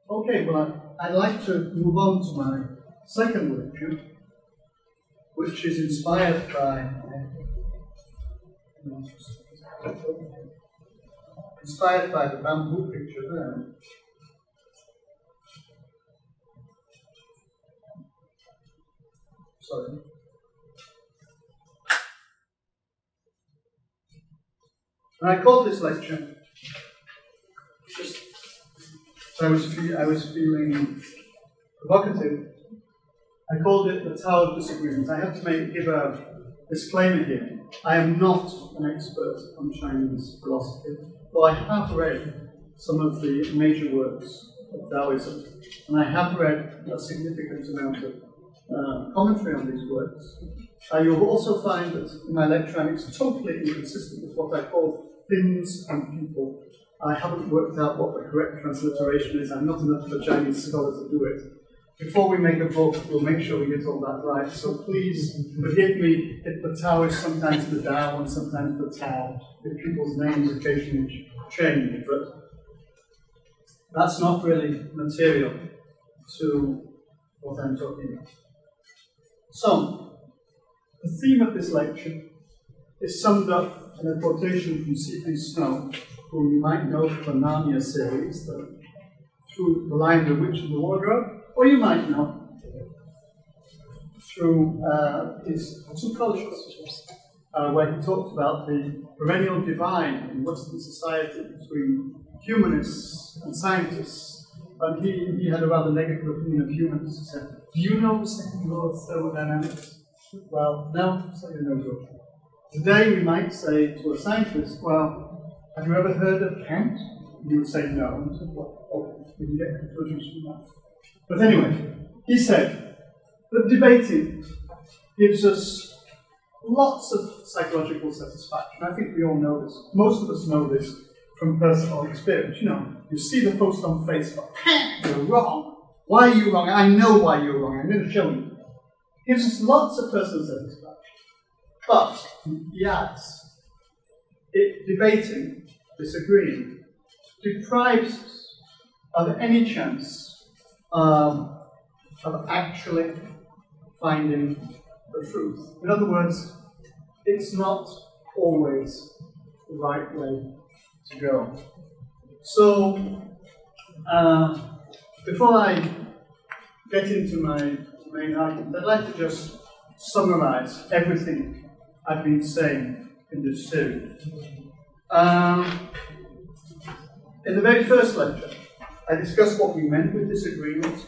Okay, well, I'd like to move on to my second lecture, which is inspired by the bamboo picture there. Sorry. And I called this lecture just I was feeling provocative. I called it the Tao of Disagreement. I have to give a disclaimer here. I am not an expert on Chinese philosophy, though I have read some of the major works of Taoism, and I have read a significant amount of commentary on these works. You'll also find that in my lecture it's totally inconsistent with what I call things and people. I haven't worked out what the correct transliteration is. I'm not enough of a Chinese scholar to do it. Before we make a book, we'll make sure we get all that right. So please forgive me if the Tao is sometimes the Tao and sometimes the Tao, if people's names occasionally change. But that's not really material to what I'm talking about. So, the theme of this lecture is summed up in a quotation from C.P. Snow, who you might know from the Narnia series, through The Lion, the Witch, and the Wardrobe, or you might know through his Two Cultures, where he talked about the perennial divide in Western society between humanists and scientists. And he had a rather negative opinion of humanists. He said, do you know the second law of thermodynamics? Well, no, so you know good. Today we might say to a scientist, well, have you ever heard of Kant? And he would say no. And he said, well, okay, we can get conclusions from that. But anyway, he said that debating gives us lots of psychological satisfaction. I think we all know this. Most of us know this from personal experience. You know, you see the post on Facebook, you're wrong. Why are you wrong? I know why you're wrong. I'm going to show you. It gives us lots of personal satisfaction. But, he adds, debating, disagreeing, deprives us of any chance of actually finding the truth. In other words, it's not always the right way to go. So, before I get into my main argument, I'd like to just summarize everything I've been saying in this series. In the very first lecture, I discussed what we meant with disagreement,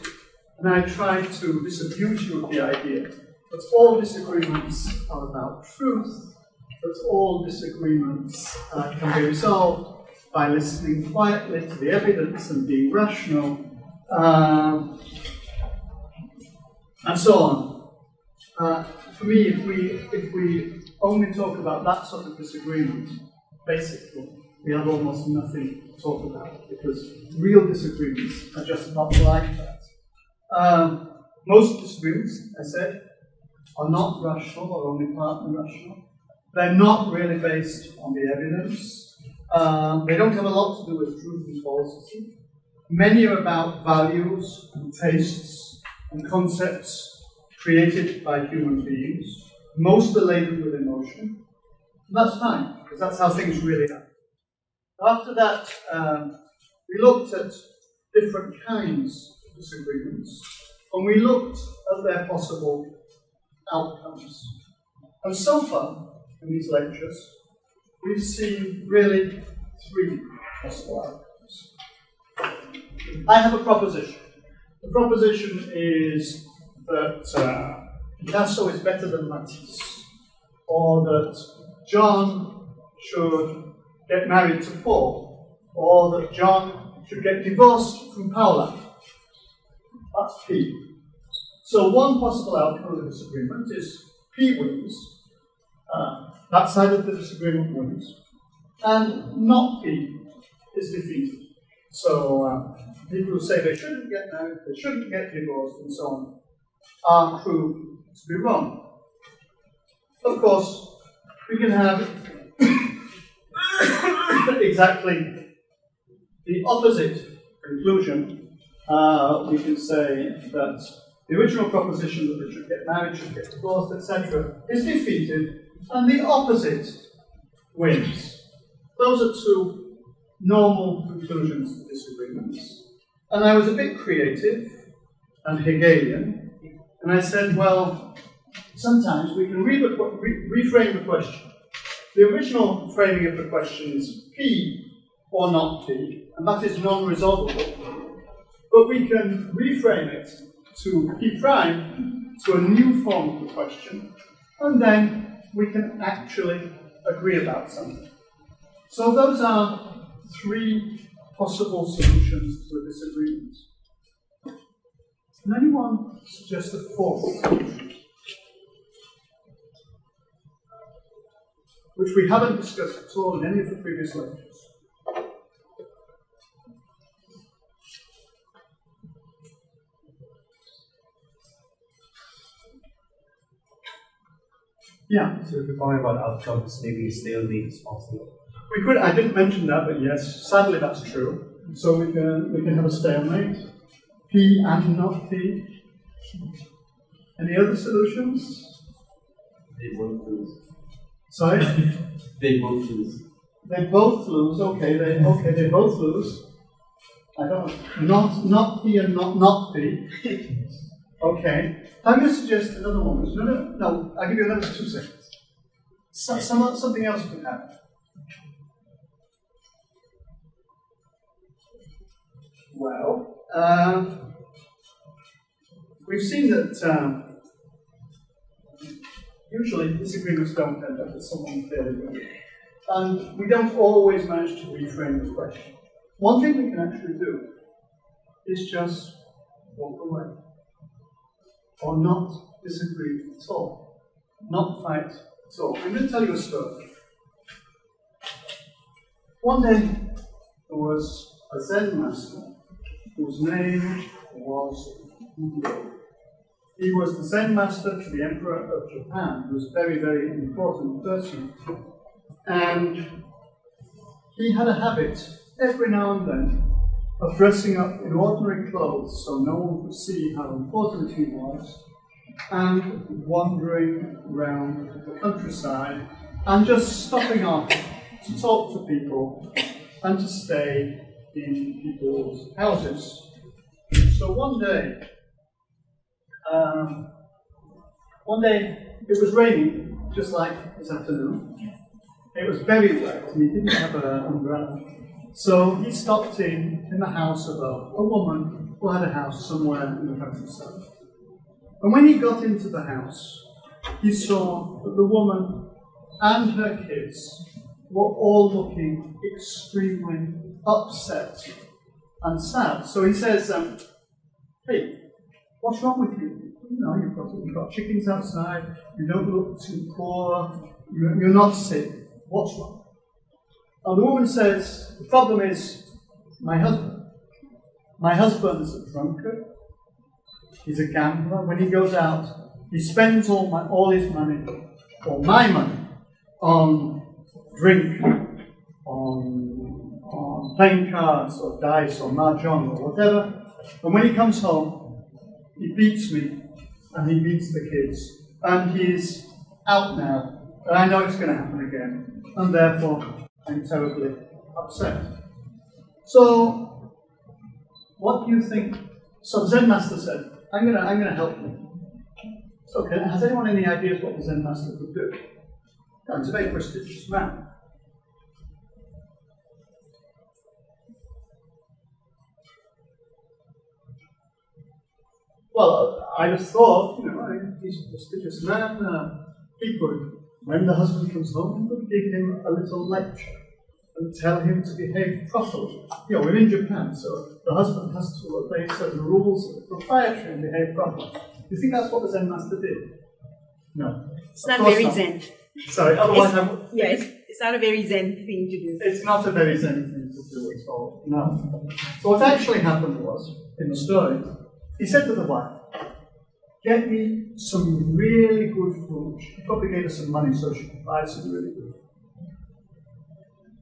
and I tried to disabuse you of the idea that all disagreements are about truth, that all disagreements can be resolved by listening quietly to the evidence and being rational, and so on. For me, if we only talk about that sort of disagreement, basically, we have almost nothing to talk about, because real disagreements are just not like that. Most disagreements, I said, are not rational or only partly rational. They're not really based on the evidence. They don't have a lot to do with truth and falsity. Many are about values and tastes and concepts created by human beings. Most are laden with emotion. And that's fine, because that's how things really are. After that, we looked at different kinds of disagreements, and we looked at their possible outcomes. And so far, in these lectures, we've seen really three possible outcomes. I have a proposition. The proposition is that Picasso is better than Matisse, or that John should get married to Paul, or that John should get divorced from Paula. That's P. So one possible outcome of the disagreement is P wins, that side of the disagreement wins, and not P is defeated. So people who say they shouldn't get married, they shouldn't get divorced, and so on, are proved to be wrong. Of course, we can have exactly the opposite conclusion we can say that the original proposition that they should get married, should get divorced, etc., is defeated, and the opposite wins. Those are two normal conclusions to disagreements. And I was a bit creative and Hegelian, and I said, well, sometimes we can reframe the question. The original framing of the question is P or not P, and that is non-resolvable. But we can reframe it to P prime, to a new form of the question, and then we can actually agree about something. So those are three possible solutions to a disagreement. Can anyone suggest a fourth solution? Which we haven't discussed at all in any of the previous lectures. Yeah. So if you're talking about outcomes, maybe a stalemate is possible. We could. I didn't mention that, but yes, sadly that's true. So we can have a stalemate. P and not P. Any other solutions? They both lose. Sorry? They both lose. They both lose. Okay, they both lose. I don't know. Not P and not P. Okay. I'm going to suggest another one. No. I'll give you another 2 seconds. Something else can happen. Well, we've seen that usually disagreements don't end up with someone fairly good. And we don't always manage to reframe the question. One thing we can actually do is just walk away. Or not disagree at all. Not fight at all. I'm going to tell you a story. One day, there was a Zen master whose name was Rizal. He was the Zen master to the Emperor of Japan, who was a very, very important person. And he had a habit, every now and then, of dressing up in ordinary clothes so no one could see how important he was, and wandering around the countryside and just stopping off to talk to people and to stay in people's houses. So one day it was raining, just like this afternoon. It was very wet and he didn't have an umbrella. So he stopped in the house of a woman who had a house somewhere in the countryside. And when he got into the house, he saw that the woman and her kids were all looking extremely upset and sad. So he says, hey, what's wrong with you? You know, you've got chickens outside, you don't look too poor, you're not sick. What's wrong? And the woman says, the problem is my husband. My husband's a drunkard. He's a gambler. When he goes out, he spends all his money, or my money, on drink, on playing cards, or dice, or mahjong, or whatever. And when he comes home, he beats me, and he beats the kids. And he's out now. And I know it's going to happen again. And therefore, I'm terribly upset. So, what do you think? So the Zen master said, I'm gonna help you. So has anyone any ideas what the Zen master could do? No, he's a very prestigious man. Well, I'd have thought, he's a prestigious man. He could, when the husband comes home, he could give him a little lecture and tell him to behave properly. We're in Japan, so the husband has to obey certain rules of the proprietary and behave properly. Do you think that's what the Zen master did? No. It's not very Zen. Sorry, otherwise it's not a very Zen thing to do. It's not a very Zen thing to do at all. No. So what actually happened was, in the story, he said to the wife, get me some really good food. She probably gave her some money so she could buy some really good food.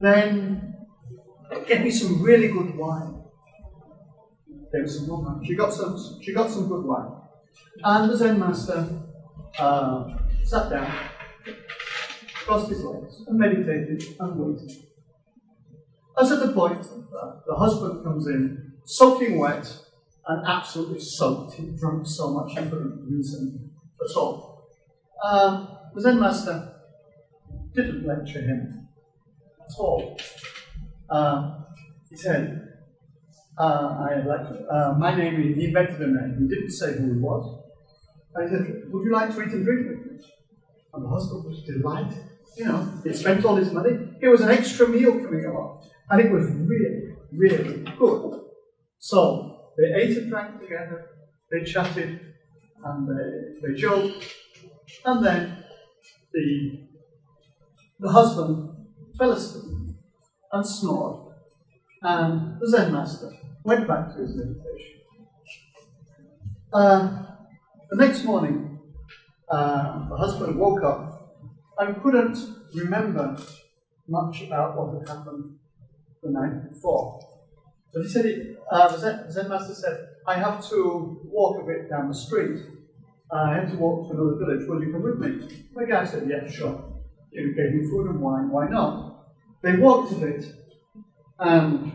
Then, get me some really good wine. gave her some more wine. She got some good wine. And the Zen master sat down, crossed his legs, and meditated and waited. As at the point the husband comes in, soaking wet and absolutely soaked. He drank so much he couldn't reason at all. The Zen master didn't lecture him at all. He said, my name is, he invented a name. He didn't say who he was. And he said, would you like to eat and drink with me? And the husband was delighted. You know, he spent all his money. It was an extra meal coming along. And it was really, really good. So they ate and drank together, they chatted, and they joked. And then the husband fell asleep and snored. And the Zen master went back to his meditation. The next morning, the husband woke up and couldn't remember much about what had happened the night before. But he said, the Zen master said, I have to walk a bit down the street. I have to walk to another village. Will you come with me? The guy said, yeah, sure. He gave me food and wine, why not? They walked a bit, and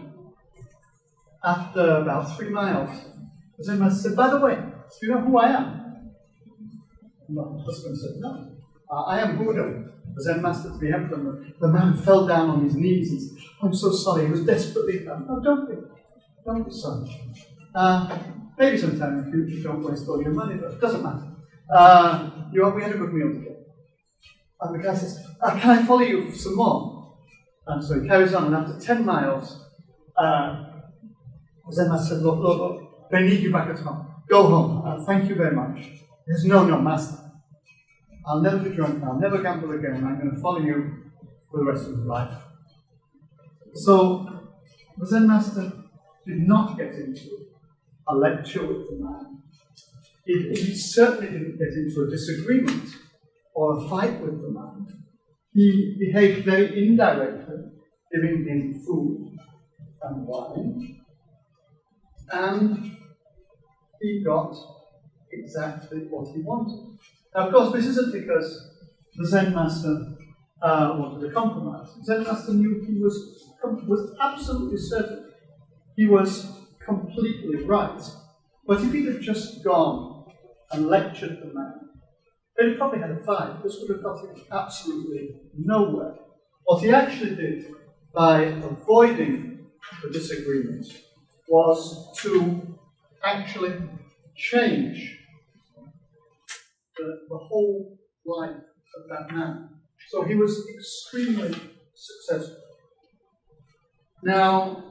after about 3 miles, the Zen master said, by the way, do you know who I am? And the husband said, no. I am Buddha. The Zen master, to be helpful, the man fell down on his knees and said, I'm so sorry. He was desperately, no, don't be sorry. Maybe sometime in the future, don't waste all your money, but it doesn't matter. We had a good meal together. And the guy says, can I follow you some more? And so he carries on, and after 10 miles, the Zen master said, look, they need you back at home. Go home. Thank you very much. He says, no, master. I'll never be drunk, I'll never gamble again, I'm going to follow you for the rest of my life. So, the Zen master did not get into a lecture with the man. He certainly didn't get into a disagreement or a fight with the man. He behaved very indirectly, giving him food and wine, and he got exactly what he wanted. Now, of course, this isn't because the Zen master wanted a compromise. The Zen master knew he was absolutely certain he was completely right. But if he'd have just gone and lectured the man, they'd probably had a fight. This would have got him absolutely nowhere. What he actually did by avoiding the disagreement was to actually change the whole life of that man. So he was extremely successful. Now,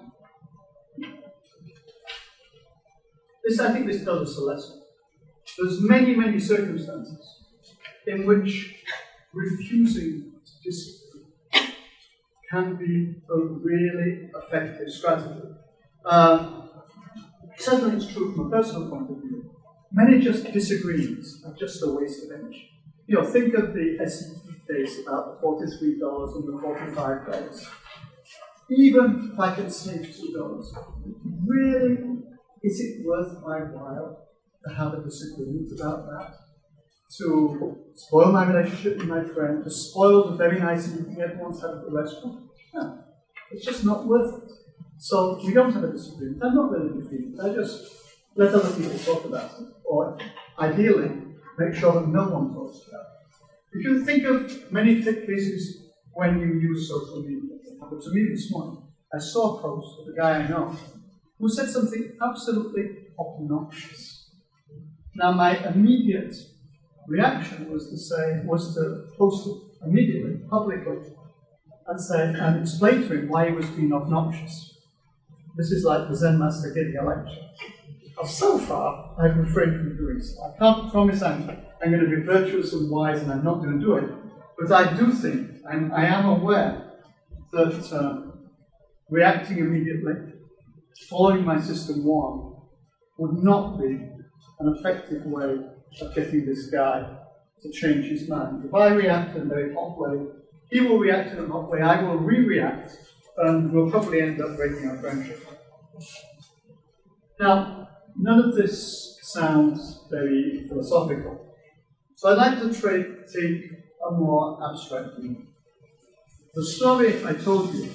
I think this tells us a lesson. There's many circumstances in which refusing to disagree can be a really effective strategy. Certainly it's true from a personal point of view. Many just disagreements are just a waste of energy. You know, think of the SEC case about the $43 and the $45. Even if I can save $2, really, is it worth my while to have a disagreement about that? To spoil my relationship with my friend, to spoil the very nice evening everyone's had at the restaurant? No, it's just not worth it. So we don't have a disagreement. I'm not really defeated. I just let other people talk about it. Or ideally, make sure that no one talks about it. If you think of many cases when you use social media, but to me this morning, I saw a post of a guy I know who said something absolutely obnoxious. Now my immediate reaction was to post it immediately, publicly, and explain to him why he was being obnoxious. This is like the Zen master giving a lecture. Now, so far, I've refrained from doing so. I can't promise I'm going to be virtuous and wise and I'm not going to do it. But I do think, and I am aware, that reacting immediately, following my system one, would not be an effective way of getting this guy to change his mind. If I react in a very hot way, he will react in a hot way, I will re-react, and we'll probably end up breaking our friendship. Now, none of this sounds very philosophical. So I'd like to take a more abstract view. The story I told you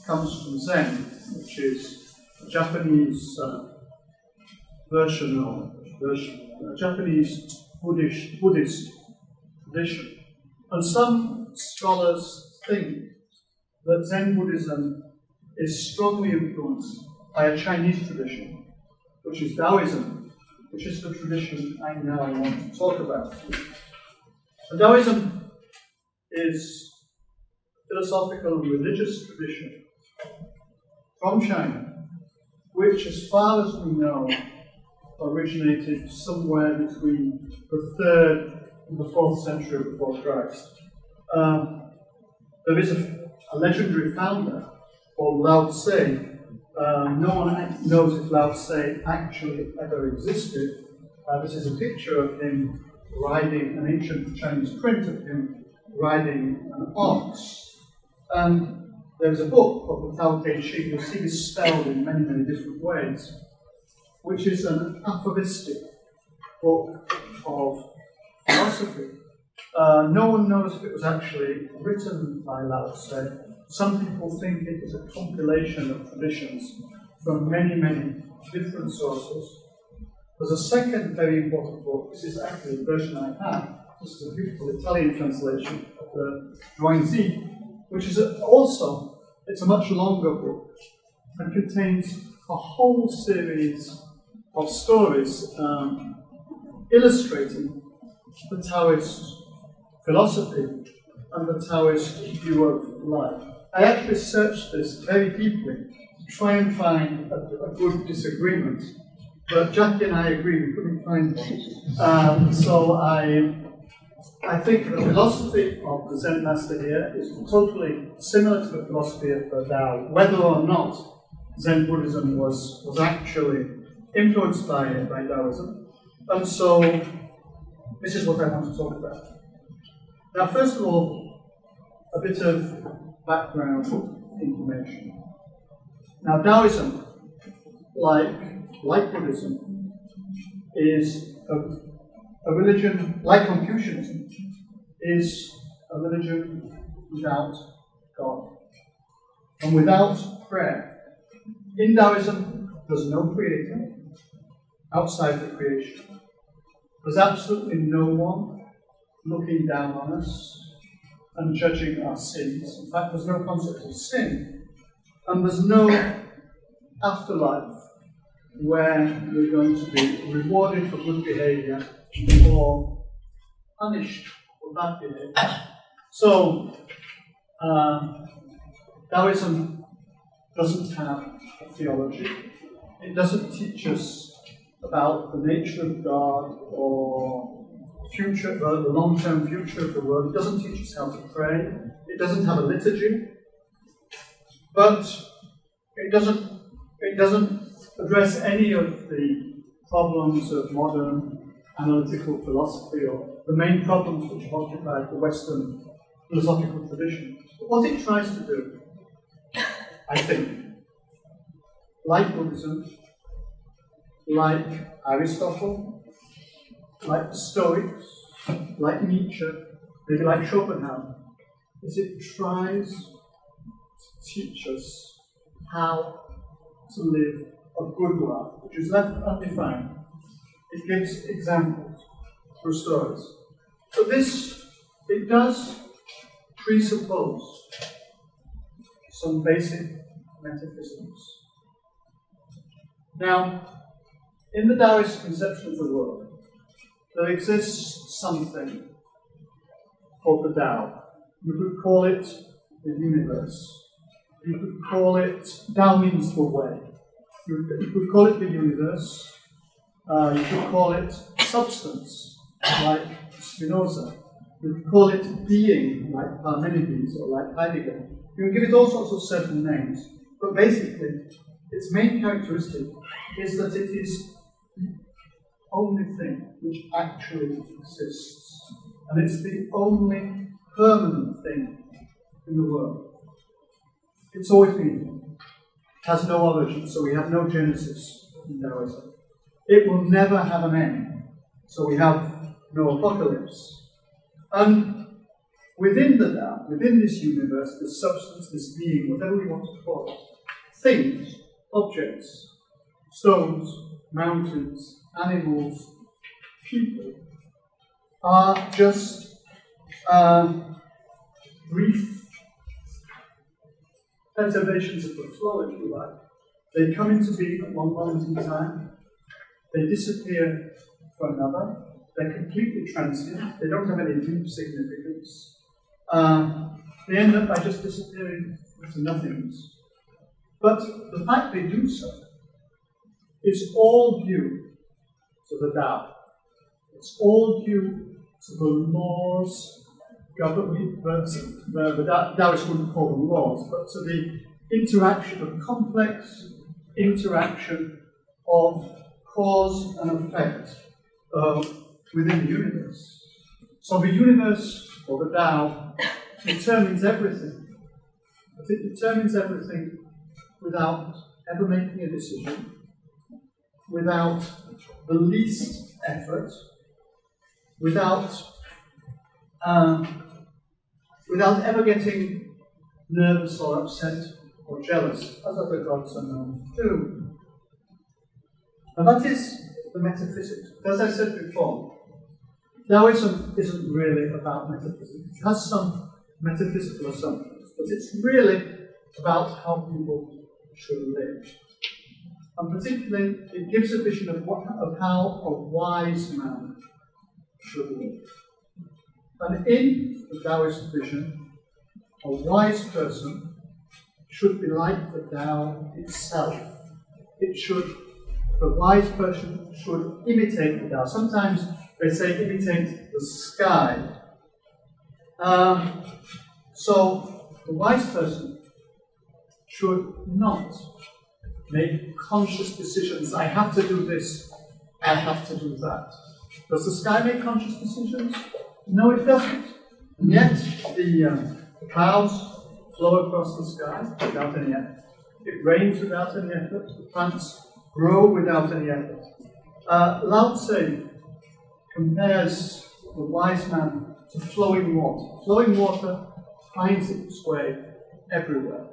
comes from Zen, which is a Japanese Japanese Buddhist tradition. And some scholars think that Zen Buddhism is strongly influenced by a Chinese tradition, which is Taoism, which is the tradition I want to talk about. And Taoism is a philosophical and religious tradition from China, which, as far as we know, originated somewhere between the 3rd and the 4th century before Christ. There is a legendary founder called Lao Tse. No one knows if Lao Tse actually ever existed. This is a picture of him riding an ancient Chinese print of him riding an ox. And there's a book called the Tao of Disagreement. You'll see this spelled in many, many different ways, which is an aphoristic book of philosophy. No one knows if it was actually written by Lao Tse. Some people think it is a compilation of traditions from many, many different sources. There's a second very important book. This is actually the version I have. This is a beautiful Italian translation of the Zhuangzi, which is it's a much longer book and contains a whole series of stories illustrating the Taoist philosophy and the Taoist view of life. I actually searched this very deeply to try and find a good disagreement, but Jackie and I agreed we couldn't find one. So I think the philosophy of the Zen master here is totally similar to the philosophy of the Tao, whether or not Zen Buddhism was actually influenced by Taoism. And so this is what I want to talk about. Now, first of all, a bit of background information. Now, Taoism, like Buddhism, is a religion, like Confucianism, is a religion without God and without prayer. In Taoism, there's no creator outside the creation. There's absolutely no one looking down on us and judging our sins. In fact, there's no concept of sin. And there's no afterlife where we're going to be rewarded for good behavior or punished for bad behavior. So, Taoism doesn't have a theology. It doesn't teach us about the nature of God or the long-term future of the world. It doesn't teach us how to pray. It doesn't have a liturgy. But it doesn't address any of the problems of modern analytical philosophy or the main problems which have occupied the Western philosophical tradition. But what it tries to do, I think, like Buddhism, like Aristotle, like the Stoics, like Nietzsche, maybe like Schopenhauer, is it tries to teach us how to live a good life, which is left undefined. It gives examples through stories. So it does presuppose some basic metaphysics. Now, in the Taoist conception of the world, there exists something called the Tao. You could call it the universe. You could call it, Tao means the way. You could call it the universe. You could call it substance, like Spinoza. You could call it being, like Parmenides or like Heidegger. You can give it all sorts of certain names, but basically, its main characteristic is that it is the only thing which actually exists. And it's the only permanent thing in the world. It's always been. It has no origin, so we have no genesis. in Taoism. It will never have an end. So we have no apocalypse. And within the Tao, within this universe, this substance, this being, whatever we want to call it, things, objects, stones, mountains, animals, people, are just brief perturbations of the flow, if you like. They come into being at one moment in time, they disappear for another, they're completely transient, they don't have any deep significance. They end up by just disappearing into nothingness. But the fact they do so is all due to the Tao. It's all due to the laws governing, the Taoists wouldn't call them laws, but to the interaction of complex interaction of cause and effect within the universe. So the universe, or the Tao, determines everything. But it determines everything without ever making a decision, without the least effort, without ever getting nervous or upset or jealous, as other gods are known to do. And that is the metaphysics. As I said before, Taoism isn't really about metaphysics. It has some metaphysical assumptions, but it's really about how people should live. And particularly, it gives a vision of how a wise man should live. And in the Taoist vision, a wise person should be like the Tao itself. The wise person should imitate the Tao. Sometimes they say imitate the sky. So the wise person should not make conscious decisions. I have to do this, I have to do that. Does the sky make conscious decisions? No, it doesn't. And yet the clouds flow across the sky without any effort. It rains without any effort. The plants grow without any effort. Lao Tse compares the wise man to flowing water. Flowing water finds its way everywhere,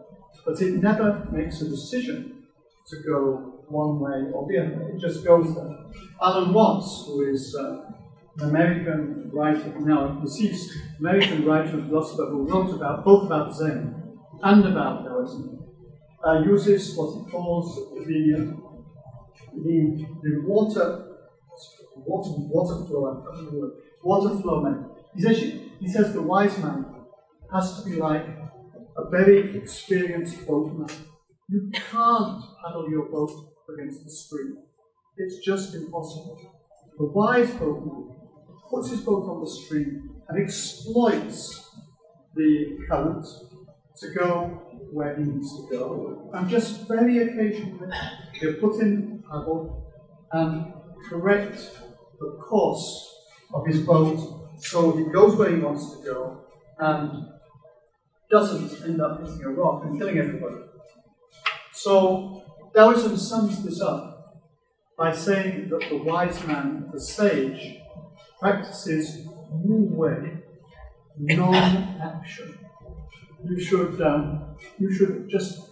but it never makes a decision to go one way or the other. It just goes there. Alan Watts, who is an American writer, now deceased American writer and philosopher who wrote both about Zen and about Taoism, uses what he calls the water flow method. He says the wise man has to be like a very experienced boatman. You can't paddle your boat against the stream. It's just impossible. The wise boatman puts his boat on the stream and exploits the current to go where he needs to go. And just very occasionally, he'll put in a paddle and correct the course of his boat so he goes where he wants to go and doesn't end up hitting a rock and killing everybody. So Taoism sums this up by saying that the wise man, the sage, practices wu wei, non-action. You should just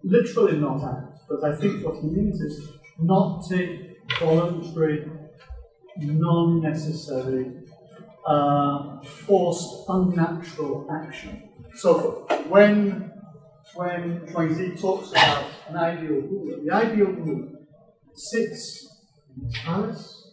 literally not act, but I think what he means is not take voluntary, non-necessary, forced, unnatural action. So when Chuang-Tzu talks about an ideal ruler, the ideal ruler sits in his palace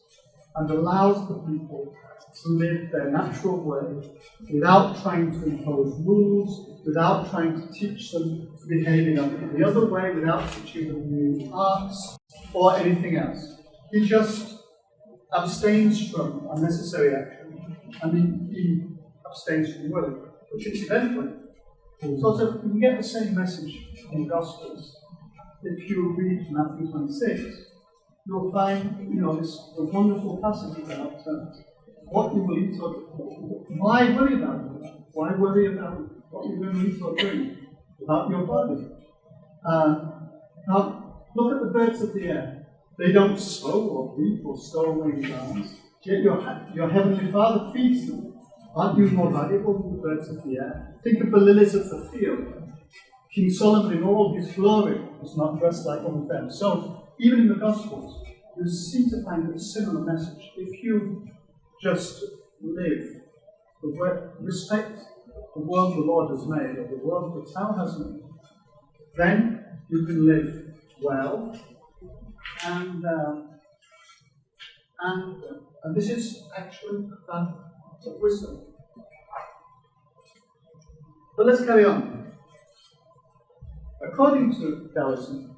and allows the people to live their natural way without trying to impose rules, without trying to teach them to behave in the other way, without teaching them new arts or anything else. He just abstains from unnecessary action, and he abstains from willing, which incidentally, sort of, you can get the same message in the Gospels. If you read Matthew 26, you'll find, this wonderful passage about what you will eat or why worry about it? Why worry about what you're going to eat or drink? About your body. Now, look at the birds of the air. They don't sow or reap or store away in barns, yet your heavenly Father feeds them. Aren't you more valuable than the birds of the air? Think of the lilies of the field. King Solomon in all his glory was not dressed like one of them. So, even in the Gospels, you seem to find a similar message. If you just live, respect the world the Lord has made, or the world the Tao has made, then you can live well, and this is actually a path of wisdom. But let's carry on. According to Taoism,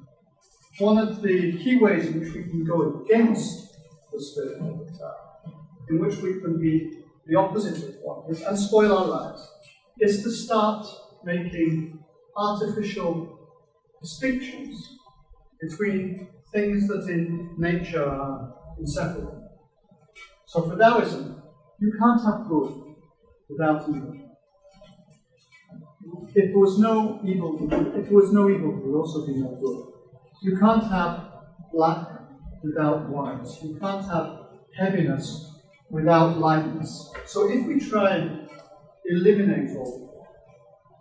one of the key ways in which we can go against the spirit of the Tao, in which we can be the opposite of what is and spoil our lives, is to start making artificial distinctions between things that in nature are inseparable. So for Taoism, you can't have good without evil. If there was no evil, there would also be no good. You can't have black without white. You can't have heaviness without lightness. So if we try and eliminate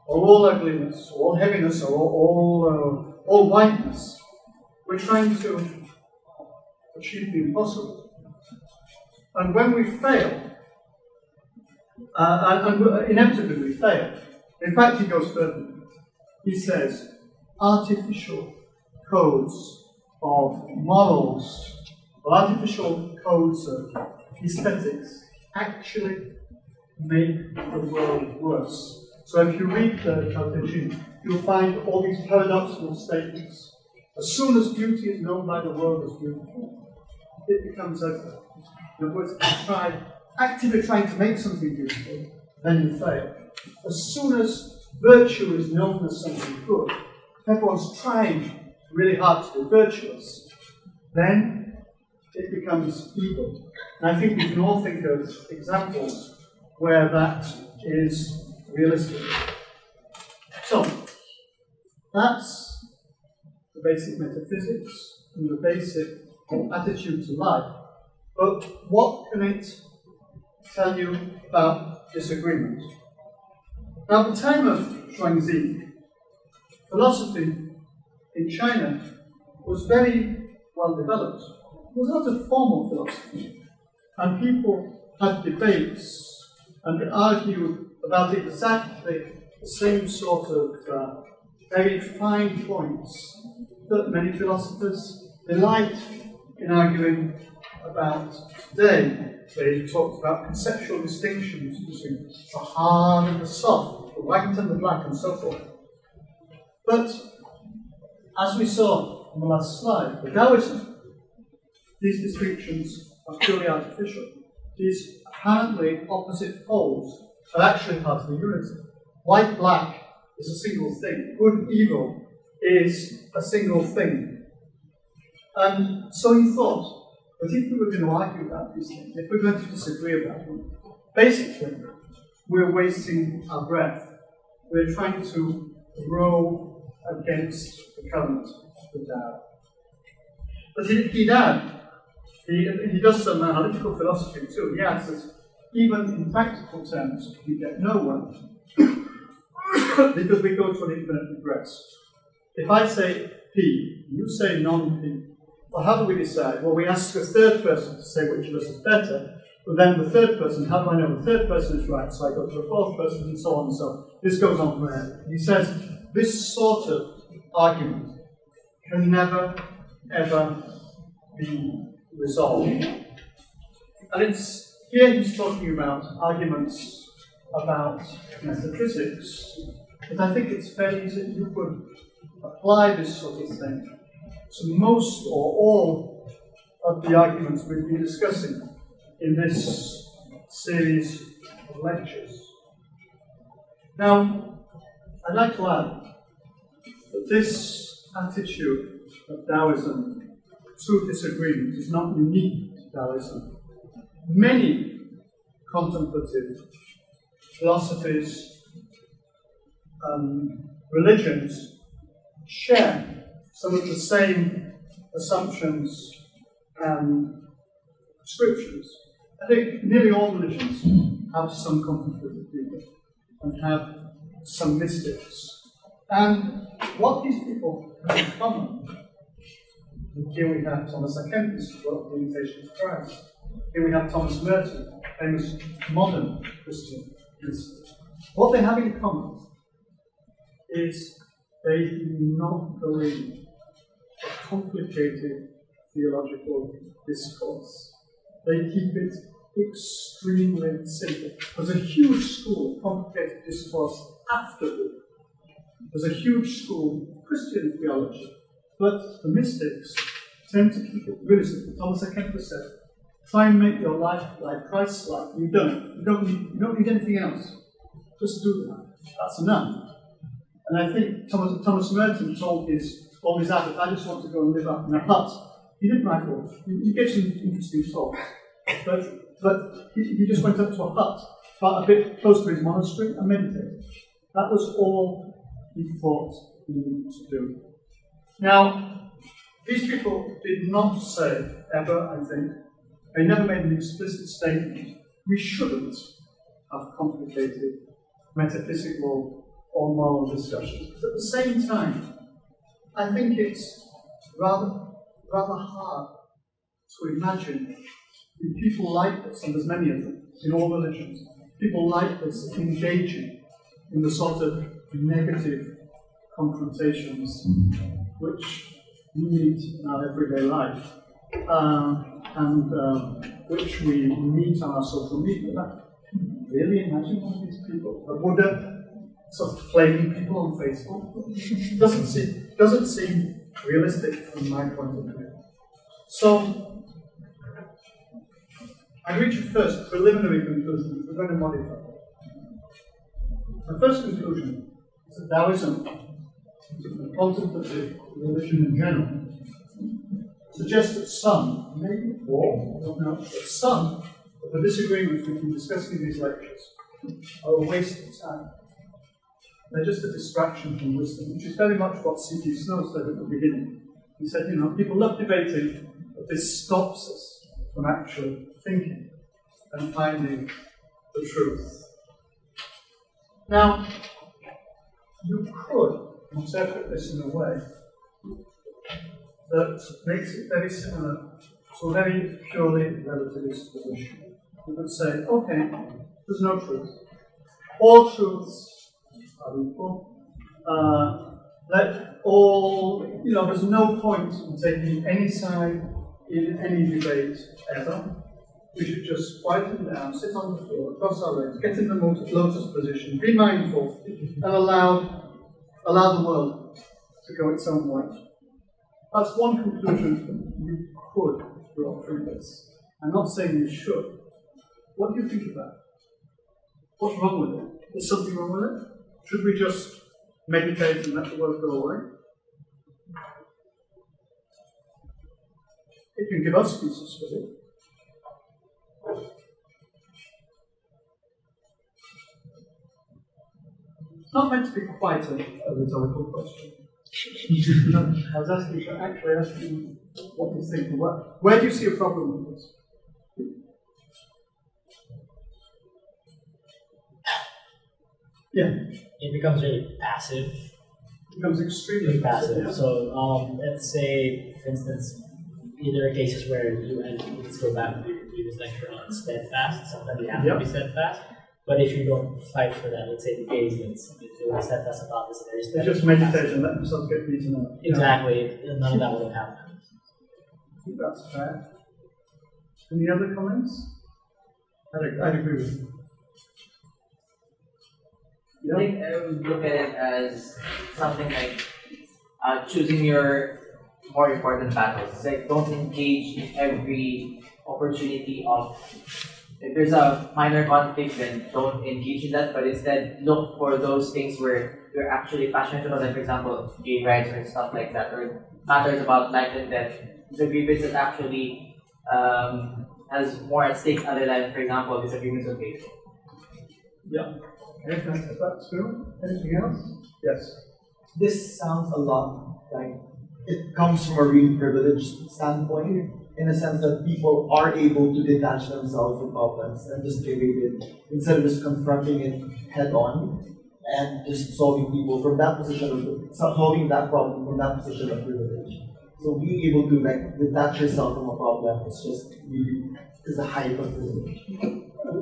all ugliness, all heaviness, or all whiteness, we're trying to achieve the impossible. And when we fail, and inevitably we fail. In fact, he goes further. He says, artificial codes of morals, or artificial codes of aesthetics, actually make the world worse. So if you read the Tao Te Ching, you'll find all these paradoxical statements. As soon as beauty is known by the world as beautiful, it becomes ugly. In other words, if you actively trying to make something beautiful, then you fail. As soon as virtue is known as something good, everyone's trying really hard to be virtuous, then it becomes evil. And I think we can all think of examples where that is realistic. So, that's the basic metaphysics and the basic attitude to life. But what can it tell you about disagreement? Now, at the time of Zhuangzi, philosophy in China was very well developed. It was not a formal philosophy, and people had debates and argued about exactly the same sort of very fine points that many philosophers delight in arguing about today. They talked about conceptual distinctions between the hard and the soft, the white and the black, and so forth. But as we saw on the last slide, for Taoism, these distinctions are purely artificial. These apparently opposite poles are actually part of the unity. White-black is a single thing. Good-evil is a single thing. And so he thought, but if we were going to argue about these things, if we're going to disagree about them, basically, we're wasting our breath. We're trying to row against the current of the Tao. But he does some analytical philosophy too. He adds that even in practical terms, we get nowhere because we go to an infinite regress. If I say P, you say non-P, well, how do we decide? Well, we ask a third person to say which of us is better, but then the third person, how do I know the third person is right? So I go to the fourth person, and so on and so on. This goes on forever. He says this sort of argument can never, ever be resolved. And here he's talking about arguments about metaphysics, but I think it's fairly easy that you could apply this sort of thing to most or all of the arguments we've been discussing in this series of lectures. Now, I'd like to add that this attitude of Taoism to disagreement is not unique to Taoism. Many contemplative philosophies and religions share some of the same assumptions and scriptures. I think nearly all religions have some complicated people and have some mystics. And what these people have in common, here we have Thomas à Kempis, who wrote The Imitation of Christ. Here we have Thomas Merton, famous modern Christian mystic. What they have in common is they do not go in a complicated theological discourse. They keep it extremely simple. There's a huge school of complicated discourse afterward. There's a huge school of Christian theology, but the mystics tend to keep it really simple. Thomas à Kempis said, try and make your life like Christ's life. You don't need anything else. Just do that. That's enough. And I think Thomas Merton told all his adepts, I just want to go and live up in a hut. He did write all. He gave some interesting talks. But he just went up to a hut, a bit close to his monastery, and meditated. That was all he thought he needed to do. Now, these people did not say ever, I think, they never made an explicit statement, we shouldn't have complicated metaphysical or moral discussions. But at the same time, I think it's rather hard to imagine people like this, and there's many of them in all religions, people like this engaging in the sort of negative confrontations which we meet in our everyday life and which we meet on our social media. Can you really imagine one of these people? A Buddha sort of flaming people on Facebook? Doesn't seem realistic from my point of view. So I reach a first preliminary conclusion, which we're going to modify. The first conclusion is that Taoism, the contemplative religion in general, suggests that some, maybe all, I don't know, but some of the disagreements we've been discussing in these lectures are a waste of time. They're just a distraction from wisdom, which is very much what C.P. Snow said at the beginning. He said, people love debating, but this stops us from actually thinking and finding the truth. Now, you could interpret this in a way that makes it very similar to a very purely relativist position. You could say, okay, there's no truth. All truths are equal. There's no point in taking any side in any debate ever. We should just quieten down, sit on the floor, cross our legs, get in the lotus position, be mindful, and allow the world to go its own way. That's one conclusion you could draw from this. I'm not saying you should. What do you think of that? What's wrong with it? Is something wrong with it? Should we just meditate and let the world go away? It can give us peace of spirit. It's not meant to be quite a rhetorical question. I was asking what you think. Where do you see a problem with this? Yeah. It becomes really passive. It becomes extremely passive. Yeah. So let's say, for instance, there are cases where let's go back to your previous lecture on steadfast. Sometimes you have to be steadfast. But if you don't fight for that, let's say the case if they were steadfast about this, they just meditate and let themselves get beaten up. Exactly. None of that would have happened. I think that's fair. Any other comments? I'd agree with you. Yeah. I think I would look at it as something like choosing your more important battles. It's like don't engage in every opportunity of. If there's a minor conflict, then don't engage in that, but instead look for those things where you're actually passionate about, like for example, gay rights or stuff like that, or matters about life and death. Disagreements that actually has more at stake other than, for example, disagreements of faith. Yeah. That's true. Anything else? Yes. This sounds a lot like it comes from a real privileged standpoint. in a sense that people are able to detach themselves from problems and just deal with it instead of just confronting it head on and just solving people from that position of solving that problem from that position of privilege. So being able to like detach yourself from a problem is just really is a height of privilege.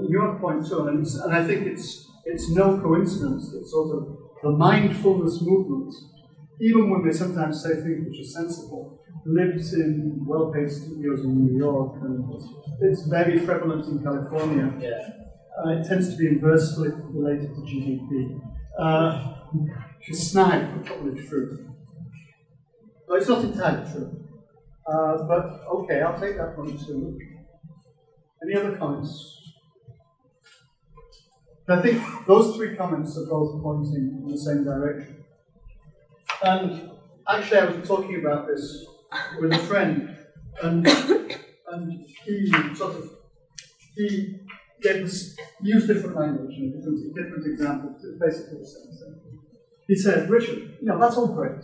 Your point too, and I think it's no coincidence that sort of the mindfulness movement, even when they sometimes say things which are sensible, lives in well-paid studios in New York, and it's very prevalent in California. It tends to be inversely related to GDP. Which is snide, but probably true. Well, it's not entirely true. But okay, I'll take that one too. Any other comments? I think those three comments are both pointing in the same direction. And actually, I was talking about this with a friend, and he used different language and different examples. It's basically the same thing. He said, Richard, that's all great.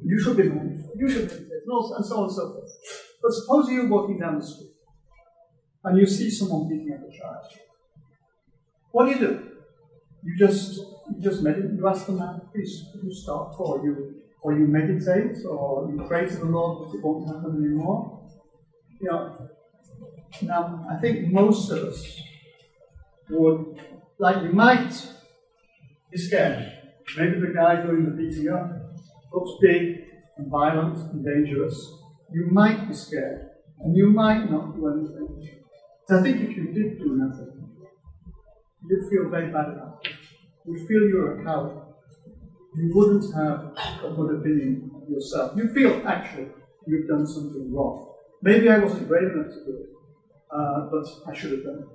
You should be mindful. You should meditate, and so on and so forth. But suppose you're walking down the street and you see someone beating up a child. What do? You just meditate. You ask the man, please, could you stop, or you meditate, or you pray to the Lord that it won't happen anymore. Now, I think most of us would, you might be scared. Maybe the guy doing the beating up looks big and violent and dangerous. You might be scared, and you might not do anything. So I think if you did do nothing, you'd feel very bad about it. You'd feel you're a coward. You wouldn't have a good opinion of yourself. You feel, actually, you've done something wrong. Maybe I wasn't brave enough to do it, but I should have done it.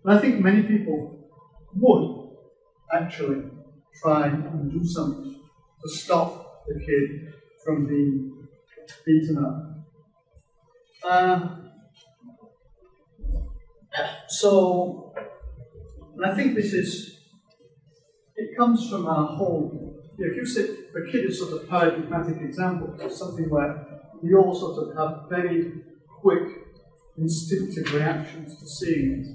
And I think many people would actually try and do something to stop the kid from being beaten up. And I think it comes from our whole, if you say the kid is sort of paradigmatic example, it's something where we all sort of have very quick, instinctive reactions to seeing it.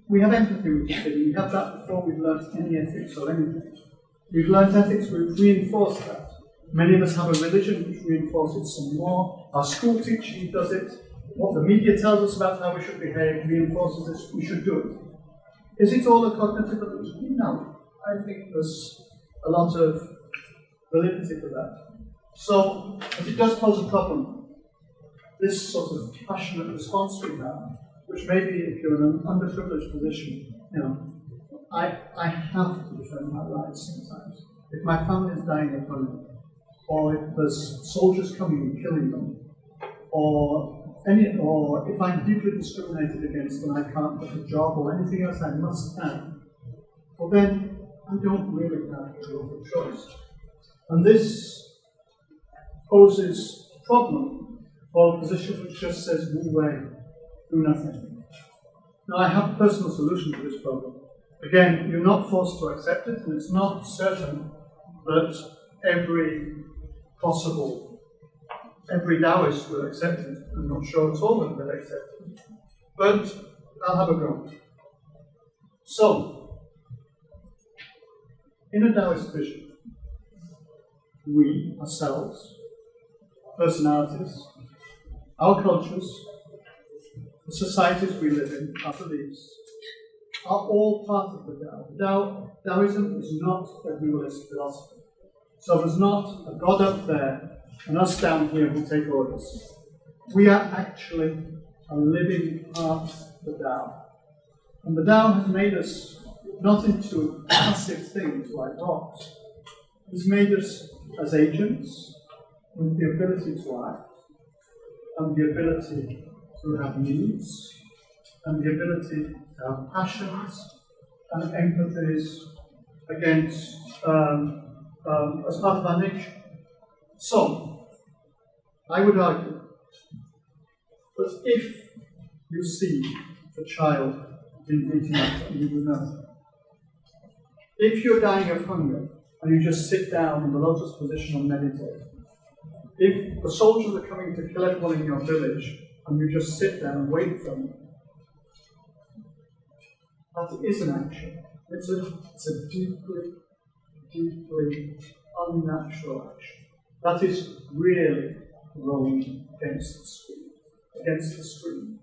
We have empathy with the kid. We have that before we've learned any ethics or anything. We've learned ethics, we've reinforced that. Many of us have a religion which reinforces some more. Our school teaching does it. What the media tells us about how we should behave reinforces this. We should do it. Is it all a cognitive illusion? No. I think there's a lot of validity for that. So, but it does pose a problem. This sort of passionate response we have, which maybe if you're in an underprivileged position, I have to defend my rights sometimes. If my family is dying of hunger, or if there's soldiers coming and killing them, or if I'm deeply discriminated against and I can't get a job or anything else I must have, well then I don't really have a real choice. And this poses a problem for a position which just says, move away, do nothing. Now I have a personal solution to this problem. Again, you're not forced to accept it, and it's not certain that every Taoist will accept it. I'm not sure at all that they'll accept it. But I'll have a go. So, in a Taoist vision, we, ourselves, personalities, our cultures, the societies we live in, our beliefs, are all part of the Tao. Taoism is not a dualist philosophy. So there's not a God up there and us down here who take orders. We are actually a living part of the Tao. And the Tao has made us not into passive things like rocks. It's made us as agents with the ability to act, and the ability to have needs, and the ability to have passions and empathies against as part of our nature. So, I would argue that if you see a child being beaten up and you do nothing, if you're dying of hunger and you just sit down in the lotus position and meditate, If the soldiers are coming to kill everyone in your village and you just sit there and wait for them, that is an action. It's a deeply, deeply unnatural action. That is really rowing against the stream.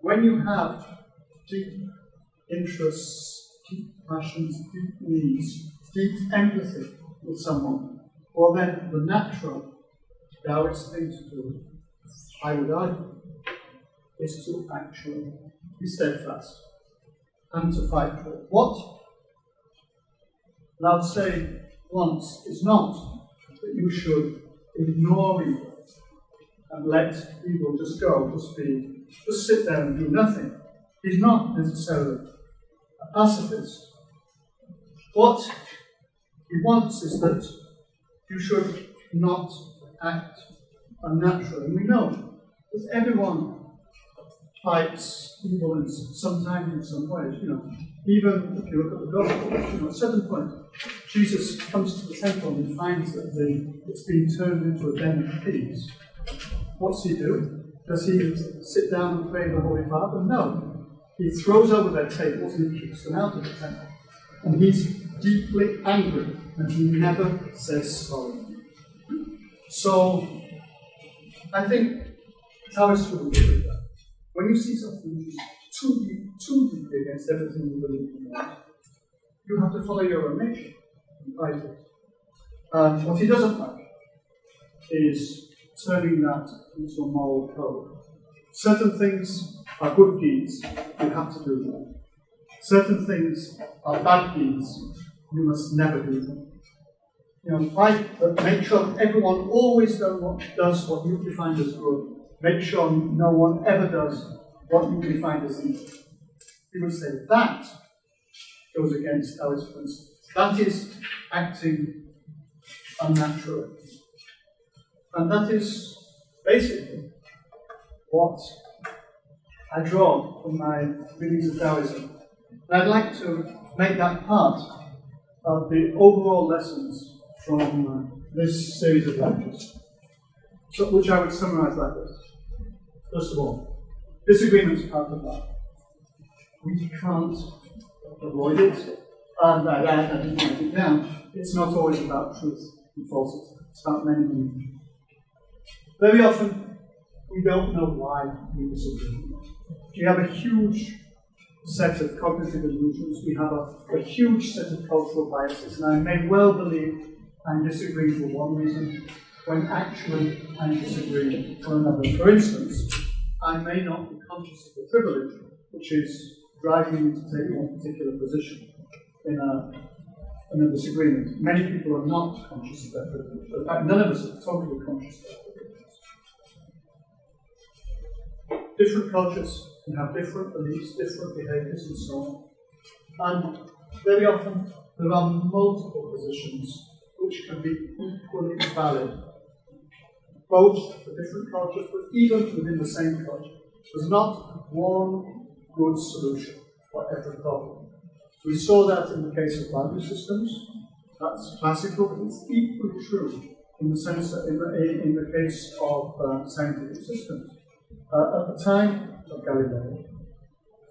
When you have deep interests, deep passions, deep needs, deep empathy with someone, well then the natural Taoist thing to do, I would argue, is to actually be steadfast and to fight for it. What Lao Tse wants is not that you should ignore evil and let evil just go, just sit there and do nothing. He's not necessarily a pacifist. What he wants is that you should not act unnaturally. And we know that everyone fights evil sometimes in some ways. Even if you look at the gospel, at a certain point, Jesus comes to the temple and he finds that it's been turned into a den of thieves. What's he do? Does he sit down and pray the Holy Father? No. He throws over their tables and he kicks them out of the temple. And he's deeply angry, and he never says sorry. So, I think Taoists would agree with that. When you see something which is too deeply against everything you believe in, you have to follow your own nature and fight it. What he doesn't like is turning that into a moral code. Certain things are good deeds, you have to do them. Certain things are bad deeds, you must never do them. Fight, but make sure that everyone always does what you define as good. Make sure no one ever does what you define as evil. He would say that goes against Taoist principles. That is acting unnaturally. And that is basically what I draw from my readings of Taoism. And I'd like to make that part of the overall lessons from this series of lectures, which I would summarize like this. First of all, disagreement is part of life. We can't avoid it, and I didn't write it down. It's not always about truth and falsity. It's about many things. Very often, we don't know why we disagree. We have a huge set of cognitive illusions. We have a huge set of cultural biases, and I may well believe I'm disagreeing for one reason, when actually I'm disagreeing for another. For instance, I may not be conscious of the privilege which is driving me to take one particular position in a disagreement. Many people are not conscious of their privilege. In fact, none of us are totally conscious of their privilege. Different cultures can have different beliefs, different behaviors, and so on. And very often, there are multiple positions which can be equally valid, both for different cultures, but even within the same culture. There's not one good solution for every problem. We saw that in the case of value systems. That's classical, but it's equally true in the sense that in the case of scientific systems. At the time of Galileo,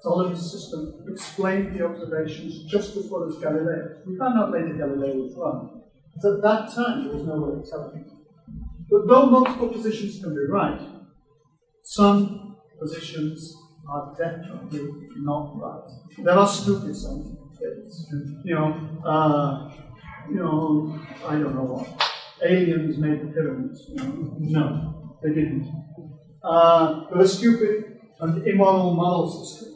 Ptolemy's system explained the observations just as well as Galileo's. We found out later Galileo was wrong. But at that time, there was no way of telling. But though multiple positions can be right, some positions are definitely not right. There are stupid scientific theories. I don't know what. Aliens made the pyramids. No, they didn't. There are stupid and immoral moral systems.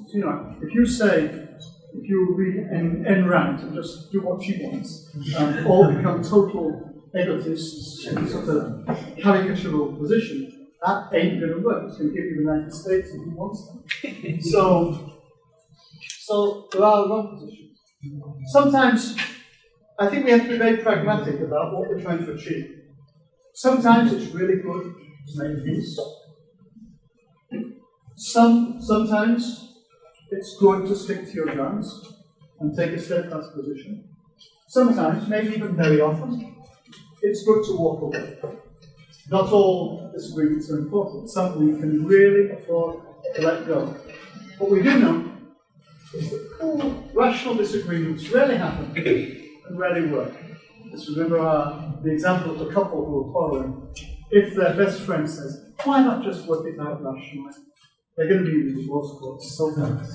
If you read Ayn Rand and just do what she wants, and all become total egotists in sort of caricatural position, that ain't going to work. It's going to give you the United States if he wants them. So there are wrong positions. Sometimes I think we have to be very pragmatic about what we're trying to achieve. Sometimes it's really good to make peace. Sometimes it's good to stick to your guns and take a steadfast position. Sometimes, maybe even very often, it's good to walk away. not all disagreements are important. Some we can really afford to let go. What we do know is that rational disagreements rarely happen and rarely work. Just remember the example of the couple who are quarreling. If their best friend says, why not just work it out rationally? They're going to be in the divorce courts so fast.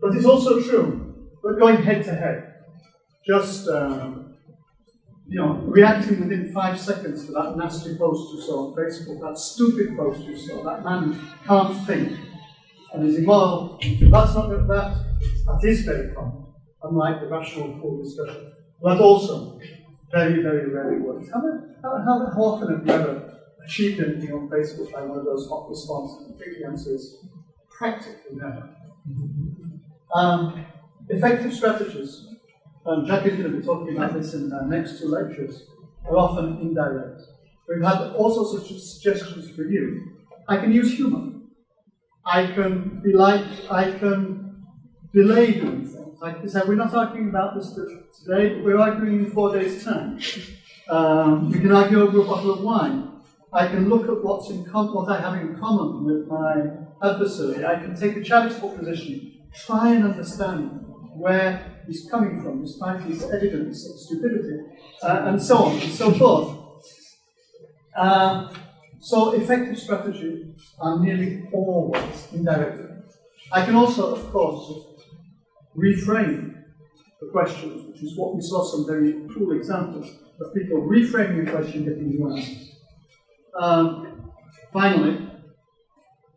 But it's also true, but going head to head, just reacting within 5 seconds to that nasty post you saw on Facebook, that stupid post you saw, that man can't think and is immoral. That is very common, unlike the rational full discussion. But also, very, very rarely works. How often have you ever achieved anything on Facebook by one of those hot responses? I think the answer is practically never. Effective strategies, and Jacklyn is going to be talking about this in our next 2 lectures, are often indirect. We've had all sorts of suggestions for you. I can use humor. I can delay doing things. Like I said, we're not arguing about this today, but we're arguing in 4 days' time. We can argue over a bottle of wine. I can look at what I have in common with my adversary. I can take a charitable position, try and understand where he's coming from, despite his evidence of stupidity, and so on and so forth. So effective strategies are nearly always indirect. I can also, of course, reframe the questions, which is what we saw some very cool examples of people reframing a question, getting new answers. Finally,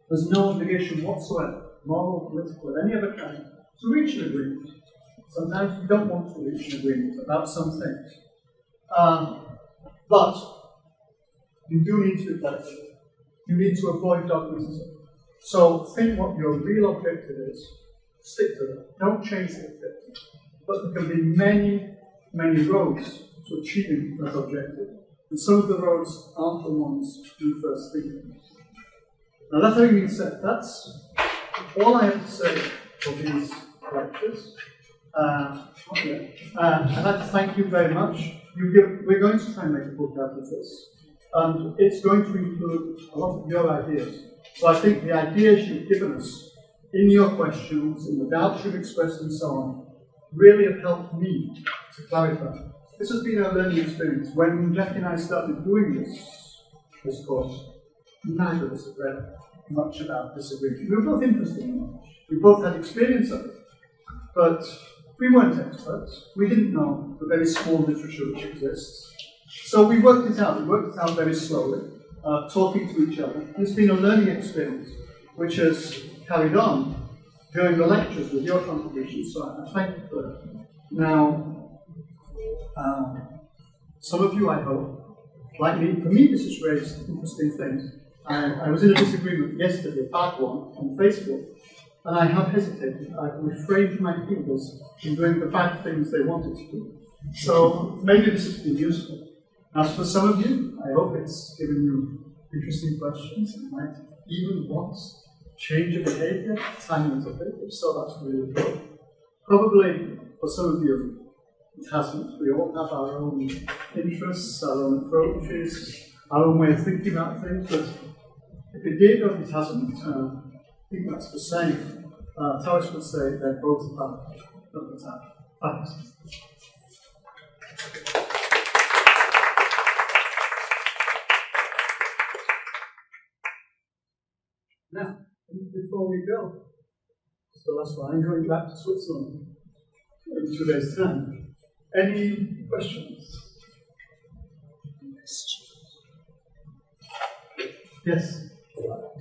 there's no obligation whatsoever, moral, political, of any other kind, to reach an agreement. Sometimes you don't want to reach an agreement about some things. But you do need to be flexible. You need to avoid dogmatism. So think what your real objective is. Stick to it. Don't change the objective. But there can be many, many roads to achieving that objective. And some of the roads aren't the ones you first think of. Now that having been said, that's all I have to say for these lectures. I'd like to thank you very much. We're going to try and make a book out of this. And it's going to include a lot of your ideas. So I think the ideas you've given us in your questions, in the doubts you've expressed and so on, really have helped me to clarify. This has been a learning experience. When Jackie and I started doing this course, neither of us had read much about disagreement. We were both interested in it. We both had experience of it. But we weren't experts. We didn't know the very small literature which exists. So we worked it out. We worked it out very slowly, talking to each other. It's been a learning experience which has carried on during the lectures with your contributions. So I thank you for that. Now, some of you, I hope, like me, for me this has raised interesting things. I was in a disagreement yesterday, part one, on Facebook, and I have hesitated. I've refrained my fingers from doing the bad things they wanted to do. So maybe this has been useful. As for some of you, I hope it's given you interesting questions and might even want change of behavior, time and behavior. So that's really good. Probably for some of you, it hasn't. We all have our own interests, our own approaches, our own way of thinking about things, but if it did or it hasn't, I think that's the same. Taoists would say they're both part of the Tao. Thanks. Now, before we go, it's the last one. I'm going back to Switzerland in 2 days' time. Any questions? Yes.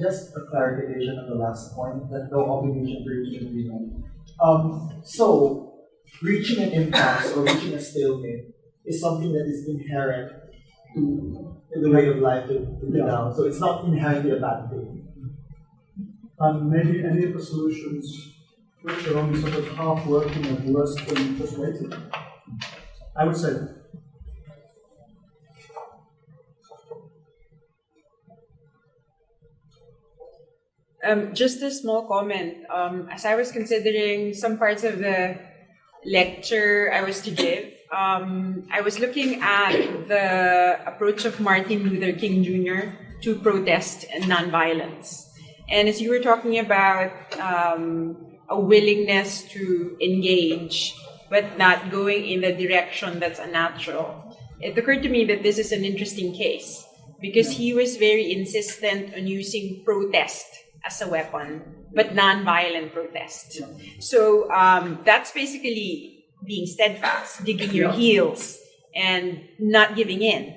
Just a clarification on the last point, that no obligation to reach an agreement. So, reaching an impasse or reaching a stalemate is something that is inherent to the way of life in the Tao. So it's not inherently a bad thing. And maybe any of the solutions which are only sort of half working or worse than just waiting. I would say that. Just a small comment. As I was considering some parts of the lecture I was to give, I was looking at the approach of Martin Luther King Jr. to protest and nonviolence. And as you were talking about a willingness to engage, but not going in the direction that's unnatural, it occurred to me that this is an interesting case because he was very insistent on using protest as a weapon, but nonviolent protest. So that's basically being steadfast, digging your heels, and not giving in.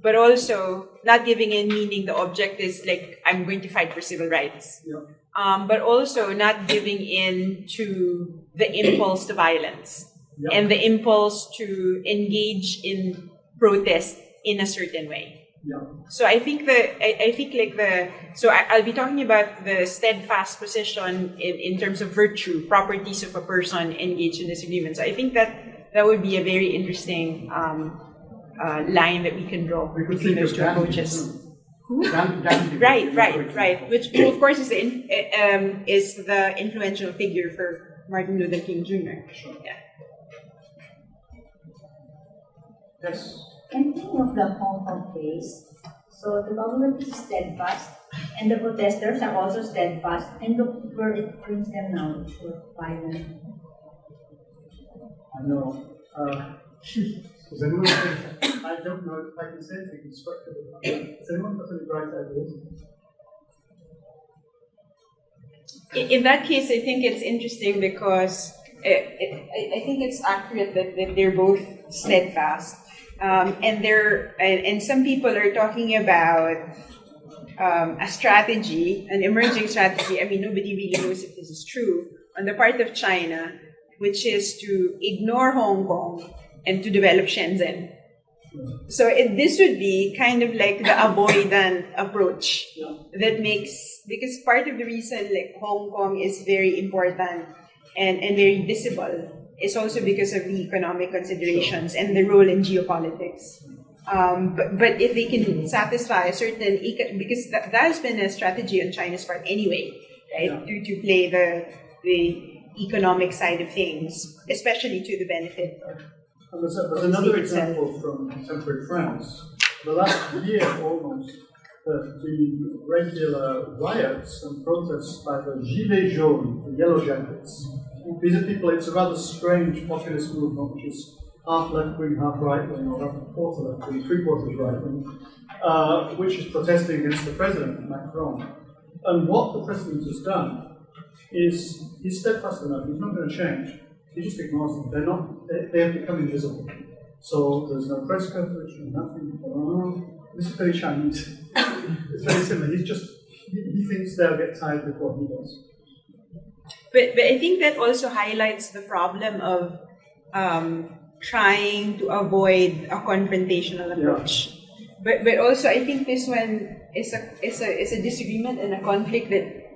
But also, not giving in meaning the object is like, I'm going to fight for civil rights. But also not giving in to the impulse to violence and the impulse to engage in protest in a certain way. So I think I'll be talking about the steadfast position in terms of virtue, properties of a person engaged in disagreement. So I think that would be a very interesting line that we can draw between those two approaches. Right. Which of course is the influential figure for Martin Luther King Jr. Yes. And thinking of the Hong Kong case, so the government is steadfast, and the protesters are also steadfast, and look where it brings them now to violence. I know. Does anyone think, I don't know if I can say anything constructive about that. Does anyone have any bright ideas? In that case, I think it's interesting because I think it's accurate that they're both steadfast. And some people are talking about a strategy, an emerging strategy. I mean, nobody really knows if this is true on the part of China, which is to ignore Hong Kong and to develop Shenzhen. So this would be kind of like the avoidant approach that because part of the reason like Hong Kong is very important and very visible is also because of the economic considerations and the role in geopolitics. But if they can satisfy a certain, because that has been a strategy on China's part anyway, right? To play the economic side of things, especially to the benefit of. There's another example from contemporary France. The last year almost, there have been regular riots and protests by the Gilets jaunes, the yellow jackets. These are people, it's a rather strange populist movement, which is half left-wing, half right-wing, or half a quarter left-wing, three-quarters right-wing, which is protesting against the president, Macron. And what the president has done is, he's steadfast enough, he's not going to change. He just ignores them. They have become invisible. So there's no press coverage, nothing. This is very Chinese. It's very similar. He thinks they'll get tired before he does. But I think that also highlights the problem of trying to avoid a confrontational approach. But also I think this one is a disagreement and a conflict that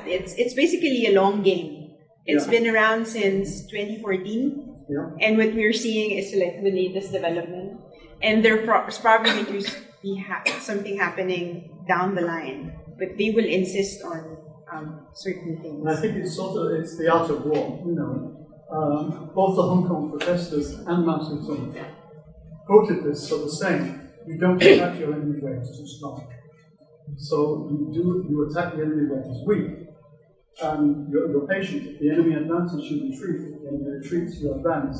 it's basically a long game. It's been around since 2014, and what we're seeing is like the latest development. And there's probably going to be something happening down the line, but they will insist on certain things. And I think it's the art of war. Both the Hong Kong protesters and Mao Zedong quoted this, so the saying, "You don't attack your enemy where he's too strong." So you attack the enemy where he's weak. You're patient. If the enemy advances, you retreat. If the enemy retreats, you advance.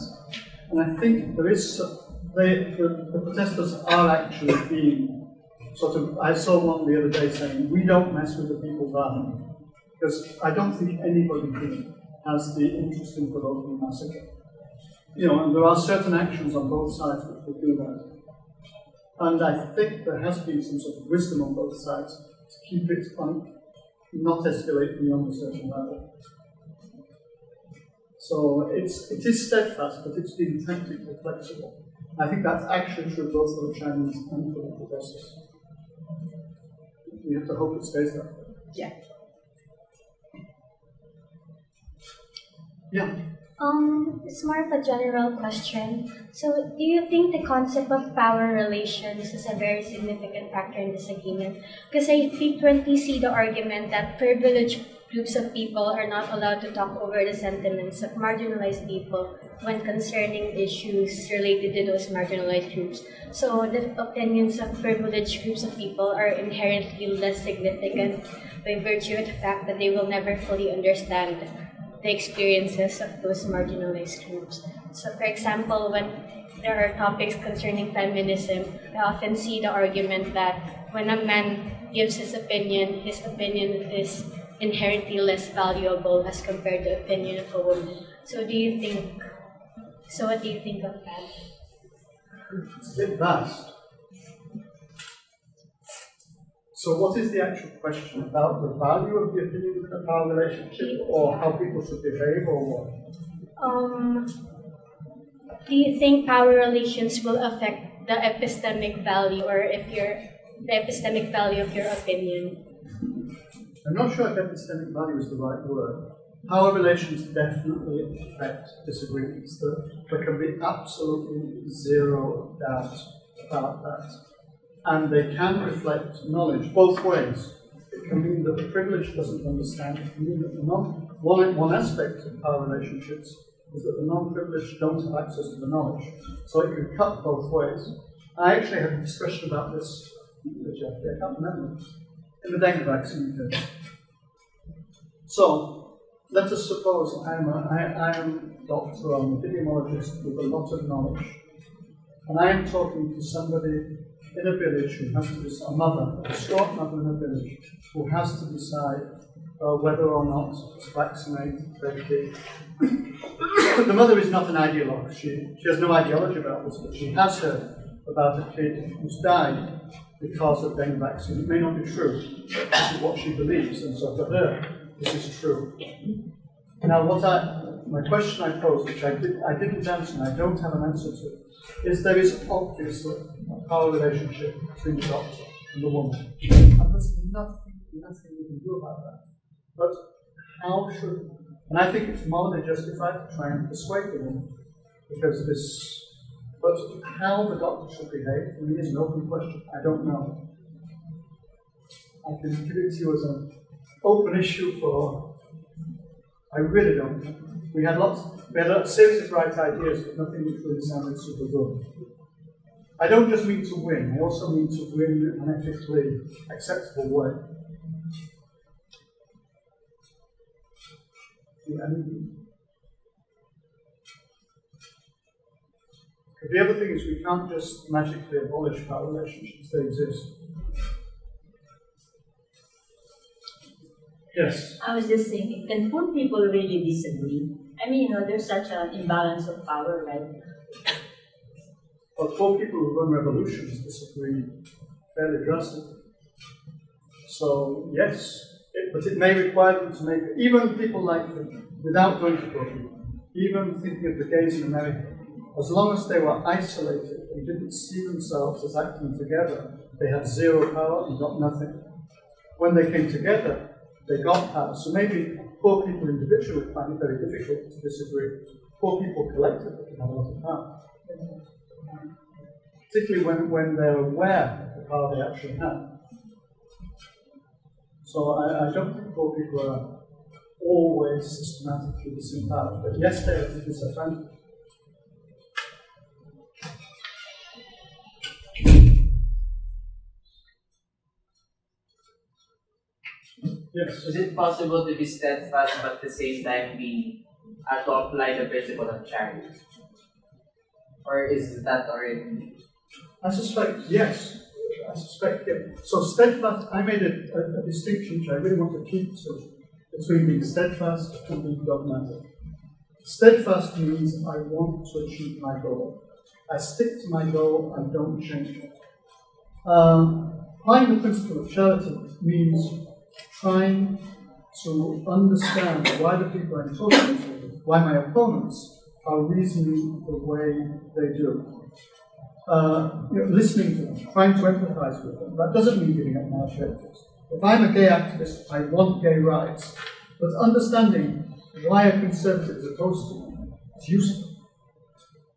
And I think there is the protesters are actually being sort of. I saw one the other day saying, "We don't mess with the people's army," because I don't think anybody here has the interest in provoking massacre. And there are certain actions on both sides which will do that. And I think there has been some sort of wisdom on both sides to keep it not escalate beyond a certain level. So it is steadfast, but it's been tactically flexible. I think that's actually true both for the Chinese and for the protesters. We have to hope it stays that way. Yeah. It's more of a general question. So, do you think the concept of power relations is a very significant factor in disagreement? Because I frequently see the argument that privilege groups of people are not allowed to talk over the sentiments of marginalized people when concerning issues related to those marginalized groups. So the opinions of privileged groups of people are inherently less significant by virtue of the fact that they will never fully understand the experiences of those marginalized groups. So for example, when there are topics concerning feminism, I often see the argument that when a man gives his opinion is inherently less valuable as compared to the opinion of a woman. So what do you think of that? It's a bit vast. So what is the actual question? About the value of the opinion in a power relationship, or how people should behave, or what? Do you think power relations will affect the epistemic value, or the epistemic value of your opinion? I'm not sure if epistemic value is the right word. Power relations definitely affect disagreements. There can be absolutely zero doubt about that. And they can reflect knowledge both ways. It can mean that the privileged doesn't understand. It can mean that one aspect of power relationships is that the non-privileged don't have access to the knowledge. So it can cut both ways. I actually had a discussion about this with Jacklyn, I can't remember, in the dengue vaccine case. So, let us suppose I am a doctor, I'm a epidemiologist with a lot of knowledge, and I am talking to somebody in a village who has to decide, a distraught mother in a village, who has to decide whether or not to vaccinate their kid. The mother is not an ideologue. She has no ideology about this, but she has heard about a kid who's died because of dengue vaccine. It may not be true, but this is what she believes, and so for her, this is true. Now, my question I posed, which I didn't answer, and I don't have an answer to, is there is obviously a power relationship between the doctor and the woman, and there's nothing we can do about that. But how should, and I think it's morally justified to try and persuade the woman, because but how the doctor should behave, for me, is an open question. I don't know. I can give it to you as an open issue I really don't know. We had a series of bright ideas, but nothing which really sounded super good. I don't just mean to win, I also mean to win in an ethically acceptable way. The other thing is we can't just magically abolish power relationships, they exist. Yes? I was just thinking, can poor people really disagree? I mean, there's such an imbalance of power, right? But poor people who run revolutions disagree fairly drastically. So, yes, but it may require them to make, even people like them, without going to poor people, even thinking of the gays in America, as long as they were isolated and didn't see themselves as acting together, they had zero power and got nothing. When they came together, they got power. So maybe poor people individually find it very difficult to disagree. Poor people collectively can have a lot of power. Particularly when they're aware of the power they actually have. So I don't think poor people are always systematically disempowered, but yes, they are at a disadvantage. Yes. Is it possible to be steadfast but at the same time to apply the principle of charity? Or is that already? I suspect yes. So steadfast, I made a distinction which I really want to keep to between being steadfast and being dogmatic. Steadfast means I want to achieve my goal. I stick to my goal and don't change it. Applying the principle of charity means trying to understand why the people I'm talking to, why my opponents are reasoning the way they do. Listening to them, trying to empathize with them. That doesn't mean giving up my objectives. If I'm a gay activist, I want gay rights. But understanding why a conservative is opposed to them is useful.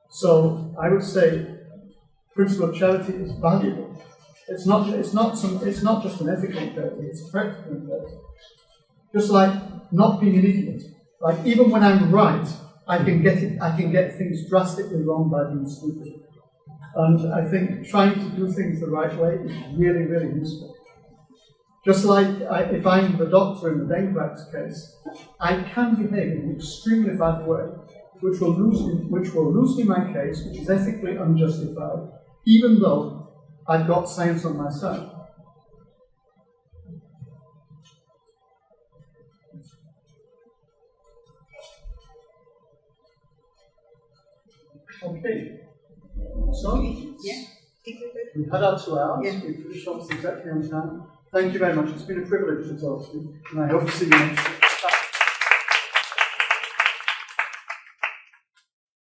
So I would say principle of charity is valuable. It's not just an ethical imperative, it's a practical imperative. Just like not being an idiot. Like even when I'm right, I can get things drastically wrong by being stupid. And I think trying to do things the right way is really, really useful. Just like if I'm the doctor in the Dengrax case, I can behave in an extremely bad way, which will lose me my case, which is ethically unjustified, even though I've got science on my side. Okay. So, Yeah. we've had our 2 hours. Yeah. We've finished almost exactly on time. Thank you very much. It's been a privilege to talk to you, and I hope to see you next week.